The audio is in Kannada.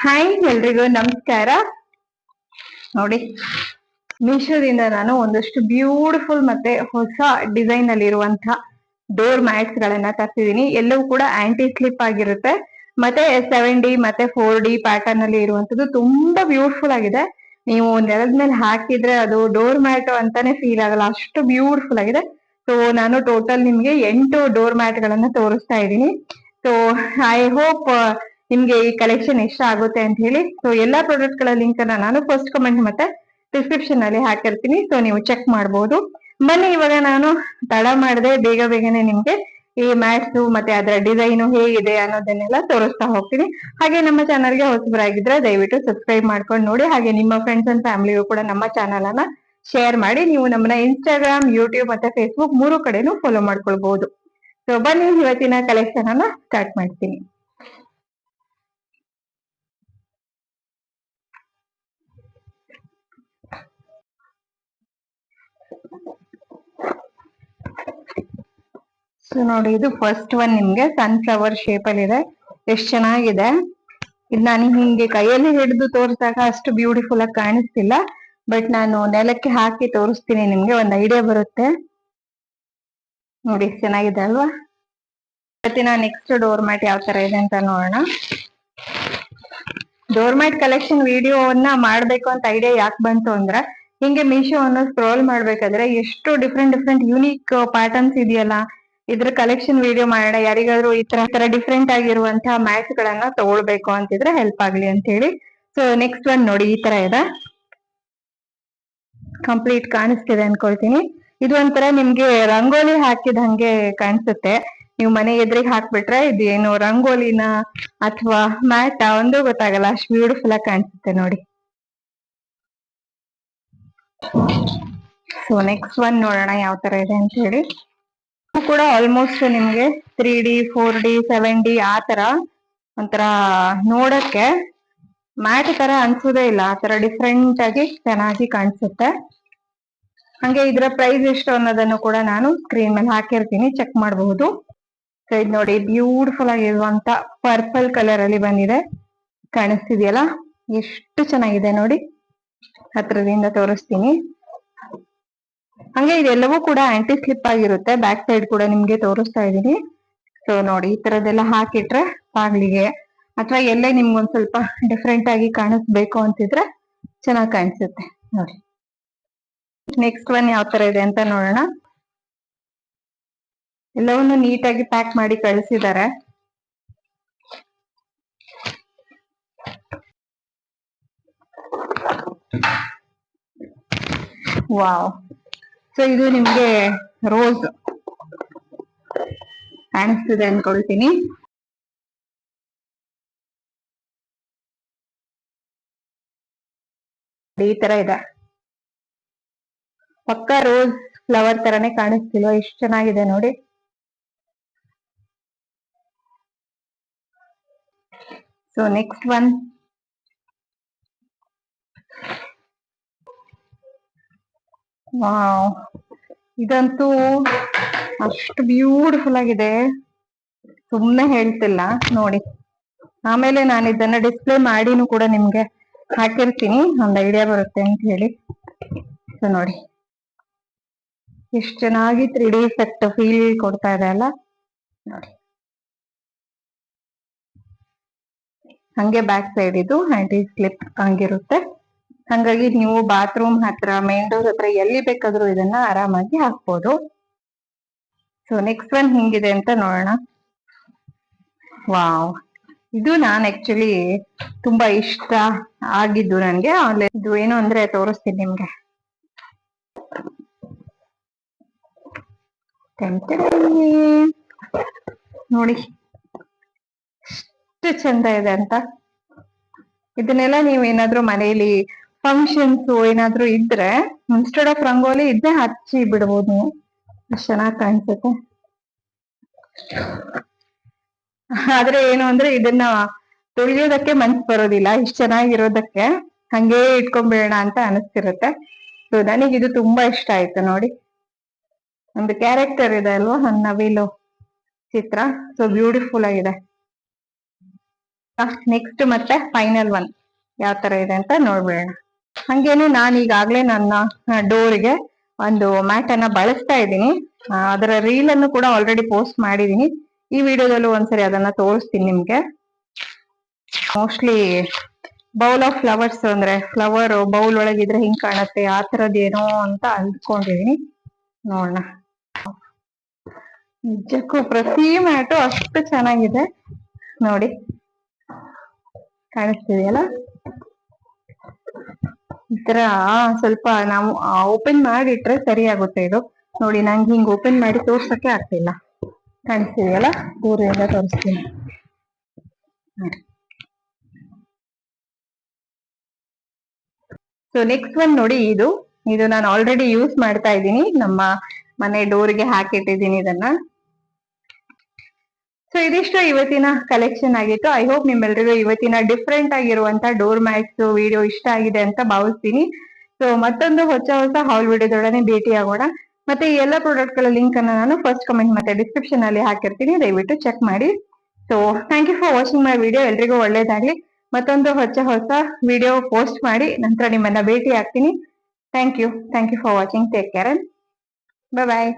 ಹಾಯ್ ಎಲ್ರಿಗೂ ನಮಸ್ಕಾರ. ನೋಡಿ, ಮೀಶೋದಿಂದ ನಾನು ಒಂದಷ್ಟು ಬ್ಯೂಟಿಫುಲ್ ಮತ್ತೆ ಹೊಸ ಡಿಸೈನ್ ಅಲ್ಲಿ ಇರುವಂತಹ ಡೋರ್ ಮ್ಯಾಟ್ಸ್ ಗಳನ್ನ ತರ್ಸಿದೀನಿ. ಎಲ್ಲವೂ ಕೂಡ ಆಂಟಿ ಸ್ಲಿಪ್ ಆಗಿರುತ್ತೆ. ಮತ್ತೆ 7D ಮತ್ತೆ 4D ಪ್ಯಾಟರ್ನ್ ಅಲ್ಲಿ ಇರುವಂತದ್ದು ತುಂಬಾ ಬ್ಯೂಟಿಫುಲ್ ಆಗಿದೆ. ನೀವು ನೆಲದ ಮೇಲೆ ಹಾಕಿದ್ರೆ ಅದು ಡೋರ್ ಮ್ಯಾಟ್ ಅಂತಾನೆ ಫೀಲ್ ಆಗಲ್ಲ, ಅಷ್ಟು ಬ್ಯೂಟಿಫುಲ್ ಆಗಿದೆ. ಸೊ ನಾನು ಟೋಟಲ್ ನಿಮ್ಗೆ 8 ಡೋರ್ ಮ್ಯಾಟ್ ಗಳನ್ನ ತೋರಿಸ್ತಾ ಇದ್ದೀನಿ. ಸೊ ಐ ಹೋಪ್ ನಿಮ್ಗೆ ಈ ಕಲೆಕ್ಷನ್ ಇಷ್ಟ ಆಗುತ್ತೆ ಅಂತ ಹೇಳಿ. ಸೊ ಎಲ್ಲಾ ಪ್ರಾಡಕ್ಟ್ ಗಳ ಲಿಂಕ್ ಅನ್ನ ನಾನು ಫಸ್ಟ್ ಕಮೆಂಟ್ ಮತ್ತೆ ಡಿಸ್ಕ್ರಿಪ್ಷನ್ ಅಲ್ಲಿ ಹಾಕಿರ್ತೀನಿ, ಸೊ ನೀವು ಚೆಕ್ ಮಾಡಬಹುದು. ಬನ್ನಿ, ಇವಾಗ ನಾನು ತಡ ಮಾಡದೆ ಬೇಗ ಬೇಗನೆ ನಿಮ್ಗೆ ಈ ಮ್ಯಾಟ್ಸ್ ಮತ್ತೆ ಅದರ ಡಿಸೈನ್ ಹೇಗಿದೆ ಅನ್ನೋದನ್ನೆಲ್ಲ ತೋರಿಸ್ತಾ ಹೋಗ್ತೀನಿ. ಹಾಗೆ ನಮ್ಮ ಚಾನಲ್ಗೆ ಹೊಸಬರಾಗಿದ್ರೆ ದಯವಿಟ್ಟು ಸಬ್ಸ್ಕ್ರೈಬ್ ಮಾಡ್ಕೊಂಡು ನೋಡಿ. ಹಾಗೆ ನಿಮ್ಮ ಫ್ರೆಂಡ್ಸ್ ಅಂಡ್ ಫ್ಯಾಮಿಲಿಗೂ ಕೂಡ ನಮ್ಮ ಚಾನಲ್ ಅನ್ನ ಶೇರ್ ಮಾಡಿ. ನೀವು ನಮ್ಮನ್ನ ಇನ್ಸ್ಟಾಗ್ರಾಮ್, ಯೂಟ್ಯೂಬ್ ಮತ್ತೆ ಫೇಸ್ಬುಕ್ 3 ಕಡೆನೂ ಫಾಲೋ ಮಾಡ್ಕೊಳ್ಬಹುದು. ಸೊ ಬನ್ನಿ, ಇವತ್ತಿನ ಕಲೆಕ್ಷನ್ ಅನ್ನ ಸ್ಟಾರ್ಟ್ ಮಾಡ್ತೀನಿ. ಸೊ ನೋಡಿ, ಇದು ಫಸ್ಟ್ ಒನ್ ನಿಮ್ಗೆ ಸನ್ಫ್ಲವರ್ ಶೇಪ್ ಅಲ್ಲಿ ಇದೆ. ಎಷ್ಟ್ ಚೆನ್ನಾಗಿದೆ. ಇದು ನಾನು ಹಿಂಗೆ ಕೈಯಲ್ಲಿ ಹಿಡಿದು ತೋರಿಸಿದಾಗ ಅಷ್ಟು ಬ್ಯೂಟಿಫುಲ್ ಆಗಿ ಕಾಣಿಸ್ತಿಲ್ಲ, ಬಟ್ ನಾನು ನೆಲಕ್ಕೆ ಹಾಕಿ ತೋರಿಸ್ತೀನಿ, ನಿಮ್ಗೆ ಒಂದ್ ಐಡಿಯಾ ಬರುತ್ತೆ. ನೋಡಿ, ಎಷ್ಟ್ ಚೆನ್ನಾಗಿದೆ ಅಲ್ವಾ? ಇವತ್ತಿನ ನೆಕ್ಸ್ಟ್ ಡೋರ್ ಮ್ಯಾಟ್ ಯಾವ ತರ ಇದೆ ಅಂತ ನೋಡೋಣ. ಡೋರ್ ಮ್ಯಾಟ್ ಕಲೆಕ್ಷನ್ ವಿಡಿಯೋವನ್ನ ಮಾಡ್ಬೇಕು ಅಂತ ಐಡಿಯಾ ಯಾಕೆ ಬಂತು ಅಂದ್ರೆ, ಹಿಂಗೆ ಮೀಶೋ ಅನ್ನು ಸ್ಕ್ರೋಲ್ ಮಾಡ್ಬೇಕಾದ್ರೆ ಎಷ್ಟು ಡಿಫ್ರೆಂಟ್ ಯೂನಿಕ್ ಪ್ಯಾಟರ್ನ್ಸ್ ಇದೆಯಲ್ಲ, ಇದ್ರ ಕಲೆಕ್ಷನ್ ವಿಡಿಯೋ ಮಾಡೋಣ. ಯಾರಿಗಾದ್ರೂ ಈ ತರ ಡಿಫ್ರೆಂಟ್ ಆಗಿರುವಂತಹ ಮ್ಯಾಟ್ಸ್ ಗಳನ್ನ ತಗೊಳ್ಬೇಕು ಅಂತಿದ್ರೆ ಹೆಲ್ಪ್ ಆಗ್ಲಿ ಅಂತ ಹೇಳಿ. ಸೊ ನೆಕ್ಸ್ಟ್ ಒನ್ ನೋಡಿ, ಈ ತರ ಇದೆ. ಕಂಪ್ಲೀಟ್ ಕಾಣಿಸ್ತಿದೆ ಅನ್ಕೊಳ್ತೀನಿ. ಇದು ಒಂಥರ ನಿಮ್ಗೆ ರಂಗೋಲಿ ಹಾಕಿದ ಹಂಗೆ ಕಾಣಿಸುತ್ತೆ. ನೀವು ಮನೆ ಎದುರಿಗೆ ಹಾಕ್ಬಿಟ್ರೆ ಇದು ಏನು ರಂಗೋಲಿನ ಅಥವಾ ಮ್ಯಾಟ ಒಂದು ಗೊತ್ತಾಗಲ್ಲ, ಅಷ್ಟು ಬ್ಯೂಟಿಫುಲ್ ಆಗಿ ಕಾಣಿಸುತ್ತೆ ನೋಡಿ. ಸೊ ನೆಕ್ಸ್ಟ್ ಒನ್ ನೋಡೋಣ ಯಾವ ತರ ಇದೆ ಅಂತ ಹೇಳಿ. ಕೂಡ ಆಲ್ಮೋಸ್ಟ್ ನಿಮ್ಗೆ 3D 4D 7D ಆ ತರ ಒಂಥರ ನೋಡಕ್ಕೆ ಮ್ಯಾಟ್ ತರ ಅನ್ಸೋದೇ ಇಲ್ಲ, ಆ ತರ ಡಿಫ್ರೆಂಟ್ ಆಗಿ ಚೆನ್ನಾಗಿ ಕಾಣಿಸುತ್ತೆ. ಹಂಗೆ ಇದರ ಪ್ರೈಸ್ ಎಷ್ಟು ಅನ್ನೋದನ್ನು ಕೂಡ ನಾನು ಸ್ಕ್ರೀನ್ ಮೇಲೆ ಹಾಕಿರ್ತೀನಿ, ಚೆಕ್ ಮಾಡಬಹುದು. ಸೊ ಇದು ನೋಡಿ, ಬ್ಯೂಟಿಫುಲ್ ಆಗಿರುವಂತ ಪರ್ಪಲ್ ಕಲರ್ ಅಲ್ಲಿ ಬಂದಿದೆ, ಕಾಣಿಸ್ತಿದೆಯಲ್ಲ, ಎಷ್ಟು ಚೆನ್ನಾಗಿದೆ ನೋಡಿ. ಹತ್ರದಿಂದ ತೋರಿಸ್ತೀನಿ. ಹಂಗೆ ಇದೆಲ್ಲವೂ ಕೂಡ ಆಂಟಿ ಸ್ಲಿಪ್ ಆಗಿರುತ್ತೆ. ಬ್ಯಾಕ್ ಸೈಡ್ ಕೂಡ ನಿಮ್ಗೆ ತೋರಿಸ್ತಾ ಇದೀನಿ. ಸೊ ನೋಡಿ, ಈ ತರದೆಲ್ಲ ಹಾಕಿಟ್ರೆ ಬಾಗ್ಲಿಗೆ ಅಥವಾ ಎಲ್ಲೇ ನಿಮ್ಗೊಂದ್ ಸ್ವಲ್ಪ ಡಿಫ್ರೆಂಟ್ ಆಗಿ ಕಾಣಿಸ್ಬೇಕು ಅಂತಿದ್ರೆ ಚೆನ್ನಾಗಿ ಕಾಣಿಸುತ್ತೆ ನೋಡಿ. ನೆಕ್ಸ್ಟ್ ಒನ್ ಯಾವ ತರ ಇದೆ ಅಂತ ನೋಡೋಣ. ಎಲ್ಲವನ್ನು ನೀಟಾಗಿ ಪ್ಯಾಕ್ ಮಾಡಿ ಕಳಿಸಿದ್ದಾರೆ. ವಾವ್. ಸೊ ಇದು ನಿಮ್ಗೆ ರೋಸ್ ಕಾಣಿಸ್ತಿದೆ ಅನ್ಕೊಳ್ತೀನಿ. ಈ ತರ ಇದೆ, ಪಕ್ಕ ರೋಸ್ ಫ್ಲವರ್ ತರಾನೇ ಕಾಣಿಸ್ತಿಲ್ವಾ? ಎಷ್ಟು ಚೆನ್ನಾಗಿದೆ ನೋಡಿ. ಸೊ ನೆಕ್ಸ್ಟ್ ಒನ್, ವಾವ್, ಇದಂತೂ ಅಷ್ಟು ಬ್ಯೂಟಿಫುಲ್ ಆಗಿದೆ, ಸುಮ್ನೆ ಹೇಳ್ತಿಲ್ಲ ನೋಡಿ. ಆಮೇಲೆ ನಾನು ಇದನ್ನ ಡಿಸ್ಪ್ಲೇ ಮಾಡಿನೂ ಕೂಡ ನಿಮ್ಗೆ ಹಾಕಿರ್ತೀನಿ, ಒಂದ್ ಐಡಿಯಾ ಬರುತ್ತೆ ಅಂತ ಹೇಳಿ. ಸೊ ನೋಡಿ, ಎಷ್ಟು ಚೆನ್ನಾಗಿ 3D ಎಫೆಕ್ಟ್ ಫೀಲ್ ಕೊಡ್ತಾ ಇದೆ ಅಲ್ಲ ನೋಡಿ. ಹಂಗೆ ಬ್ಯಾಕ್ ಸೈಡ್ ಇದು ಆಂಟಿ ಸ್ಲಿಪ್ ಹಂಗಿರುತ್ತೆ. ಹಂಗಾಗಿ ನೀವು ಬಾತ್ರೂಮ್ ಹತ್ರ, ಮೇನ್ ಡೋರ್ ಹತ್ರ ಎಲ್ಲಿ ಬೇಕಾದ್ರೂ ಇದನ್ನ ಆರಾಮಾಗಿ ಹಾಕ್ಬೋದು. ಸೊ ನೆಕ್ಸ್ಟ್ ಒನ್ ಹಿಂಗಿದೆ ಅಂತ ನೋಡೋಣ. ವಾವ್, ಇದು ನಾನ್ ಆಕ್ಚುಲಿ ತುಂಬಾ ಇಷ್ಟ ಆಗಿದ್ದು ನನ್ಗೆ. ಆನ್ಲೈನ್ ಇದು ಏನು ಅಂದ್ರೆ ತೋರಿಸ್ತೀನಿ ನಿಮ್ಗೆ. ನೋಡಿ ಎಷ್ಟು ಚಂದ ಇದೆ ಅಂತ. ಇದನ್ನೆಲ್ಲ ನೀವ್ ಏನಾದ್ರೂ ಮನೆಯಲ್ಲಿ ಫಂಕ್ಷನ್ಸ್ ಏನಾದ್ರೂ ಇದ್ರೆ ಇನ್ಸ್ಟೆಡ್ ಆಫ್ ರಂಗೋಲಿ ಇದನ್ನೇ ಹಚ್ಚಿ ಬಿಡ್ಬೋದು ನೀವು, ಅಷ್ಟು ಚೆನ್ನಾಗಿ ಕಾಣಿಸುತ್ತೆ. ಆದ್ರೆ ಏನು ಅಂದ್ರೆ ಇದನ್ನ ತೊಳೆಯೋದಕ್ಕೆ ಮನ್ಸ್ ಬರೋದಿಲ್ಲ, ಇಷ್ಟು ಚೆನ್ನಾಗಿರೋದಕ್ಕೆ ಹಂಗೇ ಇಟ್ಕೊಂಡ್ಬಿಡೋಣ ಅಂತ ಅನಿಸ್ತಿರುತ್ತೆ. ಸೊ ನನಗೆ ಇದು ತುಂಬಾ ಇಷ್ಟ ಆಯ್ತು ನೋಡಿ. ಒಂದು ಕ್ಯಾರೆಕ್ಟರ್ ಇದೆ ಅಲ್ವಾ, ನವಿಲು ಚಿತ್ರ, ಸೊ ಬ್ಯೂಟಿಫುಲ್ ಆಗಿದೆ. ನೆಕ್ಸ್ಟ್ ಮತ್ತೆ ಫೈನಲ್ ಒನ್ ಯಾವ ತರ ಇದೆ ಅಂತ ನೋಡ್ಬಿಡೋಣ. ಹಂಗೇನೆ ನಾನು ಈಗಾಗ್ಲೇ ನನ್ನ ಡೋರ್ಗೆ ಒಂದು ಮ್ಯಾಟ್ ಅನ್ನ ಬಳಸ್ತಾ ಇದ್ದೀನಿ. ಅದರ ರೀಲ್ ಅನ್ನು ಕೂಡ ಆಲ್ರೆಡಿ ಪೋಸ್ಟ್ ಮಾಡಿದೀನಿ. ಈ ವಿಡಿಯೋದಲ್ಲೂ ಒಂದ್ಸರಿ ಅದನ್ನ ತೋರಿಸ್ತೀನಿ ನಿಮ್ಗೆ. ಮೋಸ್ಟ್ಲಿ ಬೌಲ್ ಆಫ್ ಫ್ಲವರ್ಸ್ ಅಂದ್ರೆ ಫ್ಲವರ್ ಬೌಲ್ ಒಳಗಿದ್ರೆ ಹಿಂಗ್ ಕಾಣತ್ತೆ ಆ ತರದ್ದೇನೋ ಅಂತ ಅಂದ್ಕೊಂಡಿದೀನಿ. ನೋಡೋಣ. ನಿಜಕ್ಕೂ ಪ್ರತಿ ಮ್ಯಾಟು ಅಷ್ಟು ಚೆನ್ನಾಗಿದೆ ನೋಡಿ, ಕಾಣಿಸ್ತಿದೆಯಲ್ಲ. ಈ ತರ ಸ್ವಲ್ಪ ನಾವು ಓಪನ್ ಮಾಡಿಟ್ರೆ ಸರಿ ಆಗುತ್ತೆ ಇದು. ನೋಡಿ ನಂಗೆ ಹಿಂಗ್ ಓಪನ್ ಮಾಡಿ ತೋರ್ಸಕ್ಕೆ ಆಗ್ತಿಲ್ಲ. ಕಾಣಿಸ್ತಿದೆಯಲ್ಲ, ದೂರದಿಂದ ತೋರಿಸ್ತೀನಿ. ಸೊ ನೆಕ್ಸ್ಟ್ ಒನ್ ನೋಡಿ, ಇದು ನಾನು ಆಲ್ರೆಡಿ ಯೂಸ್ ಮಾಡ್ತಾ ಇದ್ದೀನಿ. ನಮ್ಮ ಮನೆ ಡೋರ್ಗೆ ಹಾಕಿಟ್ಟಿದ್ದೀನಿ ಇದನ್ನ. ಸೊ ಇದಿಷ್ಟು ಇವತ್ತಿನ ಕಲೆಕ್ಷನ್ ಆಗಿತ್ತು. ಐ ಹೋಪ್ ನಿಮ್ಮೆಲ್ರಿಗೂ ಇವತ್ತಿನ ಡಿಫ್ರೆಂಟ್ ಆಗಿರುವಂತ ಡೋರ್ ಮ್ಯಾಟ್ಸ್ ವಿಡಿಯೋ ಇಷ್ಟ ಆಗಿದೆ ಅಂತ ಭಾವಿಸ್ತೀನಿ. ಸೊ ಮತ್ತೊಂದು ಹೊಸ ಹಾಲ್ ವಿಡಿಯೋದೊಡನೆ ಭೇಟಿ ಆಗೋಣ. ಮತ್ತೆ ಈ ಎಲ್ಲ ಪ್ರಾಡಕ್ಟ್ ಗಳ ಲಿಂಕ್ ಅನ್ನ ನಾನು ಫಸ್ಟ್ ಕಮೆಂಟ್ ಮತ್ತೆ ಡಿಸ್ಕ್ರಿಪ್ಷನ್ ಅಲ್ಲಿ ಹಾಕಿರ್ತೀನಿ, ದಯವಿಟ್ಟು ಚೆಕ್ ಮಾಡಿ. So thank you for watching my video. ಎಲ್ರಿಗೂ ಒಳ್ಳೇದಾಗ್ಲಿ. ಮತ್ತೊಂದು ಹೊಸ ವಿಡಿಯೋ ಪೋಸ್ಟ್ ಮಾಡಿ ನಂತರ ನಿಮ್ಮನ್ನ ಭೇಟಿ ಆಗ್ತೀನಿ. Thank you for watching. Take care. Bye bye.